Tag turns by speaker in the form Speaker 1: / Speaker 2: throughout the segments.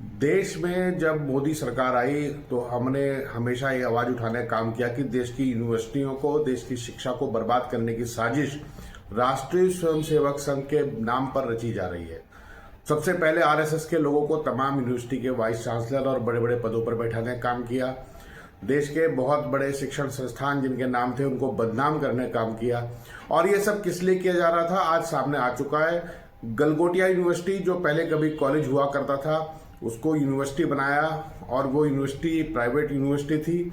Speaker 1: देश में जब मोदी सरकार आई तो हमने हमेशा ये आवाज उठाने का काम किया कि देश की यूनिवर्सिटियों को, देश की शिक्षा को बर्बाद करने की साजिश राष्ट्रीय स्वयंसेवक संघ के नाम पर रची जा रही है। सबसे पहले आरएसएस के लोगों को तमाम यूनिवर्सिटी के वाइस चांसलर और बड़े बड़े पदों पर बैठाने का काम किया। देश के बहुत बड़े शिक्षण संस्थान जिनके नाम थे उनको बदनाम करने का काम किया। और ये सब किस लिए किया जा रहा था, आज सामने आ चुका है। गलगोटिया यूनिवर्सिटी, जो पहले कभी कॉलेज हुआ करता था, उसको यूनिवर्सिटी बनाया और वो यूनिवर्सिटी प्राइवेट यूनिवर्सिटी थी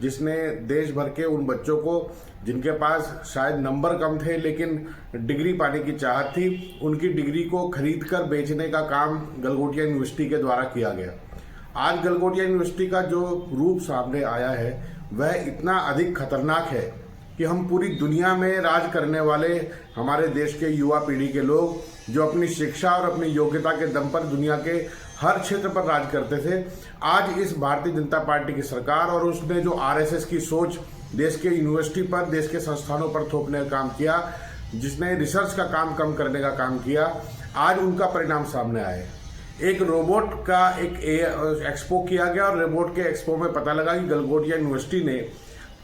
Speaker 1: जिसने देश भर के उन बच्चों को जिनके पास शायद नंबर कम थे लेकिन डिग्री पाने की चाहत थी, उनकी डिग्री को खरीद कर बेचने का काम गलगोटिया यूनिवर्सिटी के द्वारा किया गया। आज गलगोटिया यूनिवर्सिटी का जो रूप सामने आया है वह इतना अधिक खतरनाक है कि हम पूरी दुनिया में राज करने वाले हमारे देश के युवा पीढ़ी के लोग जो अपनी शिक्षा और अपनी योग्यता के दम पर दुनिया के हर क्षेत्र पर राज करते थे, आज इस भारतीय जनता पार्टी की सरकार और उसने जो आरएसएस की सोच देश के यूनिवर्सिटी पर, देश के संस्थानों पर थोपने का काम किया, जिसने रिसर्च का काम कम करने का काम किया, आज उनका परिणाम सामने आए। एक रोबोट का एक एक्सपो किया गया और रोबोट के एक्सपो में पता लगा कि गलगोटिया यूनिवर्सिटी ने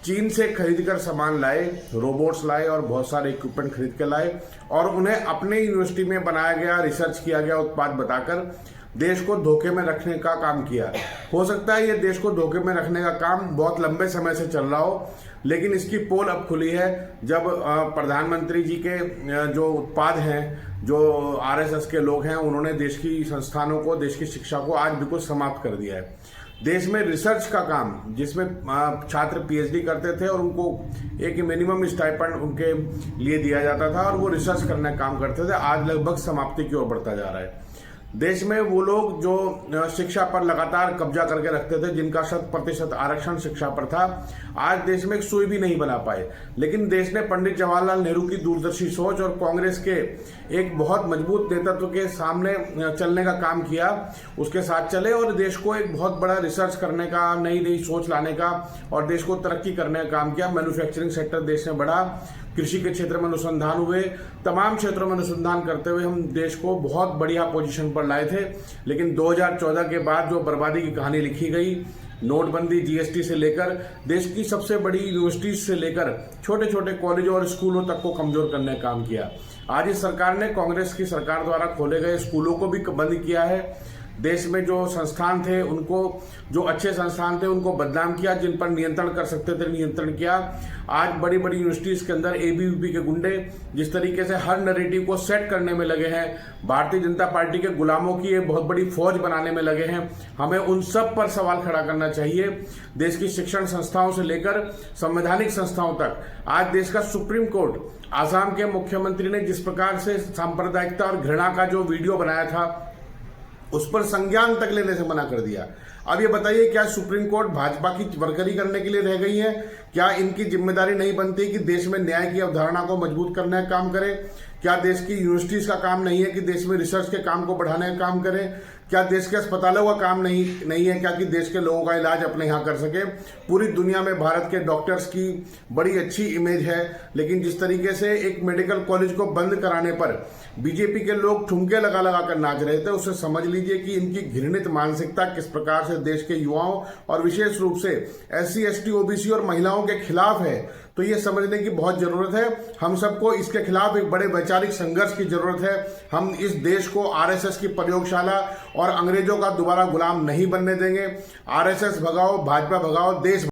Speaker 1: चीन से खरीद कर सामान लाए, रोबोट्स लाए और बहुत सारे इक्विपमेंट खरीद के लाए और उन्हें अपने यूनिवर्सिटी में बनाया गया, रिसर्च किया गया उत्पाद बताकर देश को धोखे में रखने का काम किया। हो सकता है ये देश को धोखे में रखने का काम बहुत लंबे समय से चल रहा हो, लेकिन इसकी पोल अब खुली है जब प्रधानमंत्री जी के जो उत्पाद हैं, जो आरएसएस के लोग हैं, उन्होंने देश की संस्थानों को, देश की शिक्षा को आज बिल्कुल समाप्त कर दिया है। देश में रिसर्च का काम, जिसमें छात्र पीएचडी करते थे और उनको एक मिनिमम स्टाइपेंड उनके लिए दिया जाता था और वो रिसर्च करने का काम करते थे, आज लगभग समाप्ति की ओर बढ़ता जा रहा है। देश में वो लोग जो शिक्षा पर लगातार कब्जा करके रखते थे, जिनका 100% आरक्षण शिक्षा पर था, आज देश में एक सुई भी नहीं बना पाए। लेकिन देश ने पंडित जवाहरलाल नेहरू की दूरदर्शी सोच और कांग्रेस के एक बहुत मजबूत नेतृत्व के सामने चलने का काम किया, उसके साथ चले और देश को एक बहुत बड़ा रिसर्च करने का, नई नई सोच लाने का और देश को तरक्की करने का काम किया। मैन्युफैक्चरिंग सेक्टर देश में बढ़ा, कृषि के क्षेत्र में अनुसंधान हुए, तमाम क्षेत्रों में अनुसंधान करते हुए हम देश को बहुत बढ़िया पोजीशन पर लाए थे। लेकिन 2014 के बाद जो बर्बादी की कहानी लिखी गई, नोटबंदी, जीएसटी से लेकर देश की सबसे बड़ी यूनिवर्सिटी से लेकर छोटे छोटे कॉलेजों और स्कूलों तक को कमजोर करने का काम किया। आज इस सरकार ने कांग्रेस की सरकार द्वारा खोले गए स्कूलों को भी बंद किया है। देश में जो संस्थान थे उनको, जो अच्छे संस्थान थे उनको बदनाम किया, जिन पर नियंत्रण कर सकते थे नियंत्रण किया। आज बड़ी बड़ी यूनिवर्सिटीज के अंदर एबीवीपी के गुंडे जिस तरीके से हर नैरेटिव को सेट करने में लगे हैं, भारतीय जनता पार्टी के गुलामों की एक बहुत बड़ी फौज बनाने में लगे हैं, हमें उन सब पर सवाल खड़ा करना चाहिए। देश की शिक्षण संस्थाओं से लेकर संवैधानिक संस्थाओं तक, आज देश का सुप्रीम कोर्ट, आसाम के मुख्यमंत्री ने जिस प्रकार से सांप्रदायिकता और घृणा का जो वीडियो बनाया था उस पर संज्ञान तक लेने से मना कर दिया। अब ये बताइए, क्या सुप्रीम कोर्ट भाजपा की वर्करी करने के लिए रह गई है? क्या इनकी जिम्मेदारी नहीं बनती कि देश में न्याय की अवधारणा को मजबूत करने का काम करें? क्या देश की यूनिवर्सिटीज का काम नहीं है कि देश में रिसर्च के काम को बढ़ाने का काम करें? क्या देश के अस्पतालों का काम नहीं है क्या कि देश के लोगों का इलाज अपने यहाँ कर सके? पूरी दुनिया में भारत के डॉक्टर्स की बड़ी अच्छी इमेज है, लेकिन जिस तरीके से एक मेडिकल कॉलेज को बंद कराने पर बीजेपी के लोग ठुमके लगा लगा कर नाच रहे थे, उससे समझ लीजिए कि इनकी घृणित मानसिकता किस प्रकार से देश के युवाओं और विशेष रूप से एससी, एसटी, ओबीसी और महिलाओं के खिलाफ है। तो ये समझने की बहुत जरूरत है। हम सबको इसके खिलाफ एक बड़े वैचारिक संघर्ष की जरूरत है। हम इस देश को आरएसएस की प्रयोगशाला और अंग्रेजों का दोबारा गुलाम नहीं बनने देंगे। आरएसएस भगाओ, भाजपा भगाओ, देश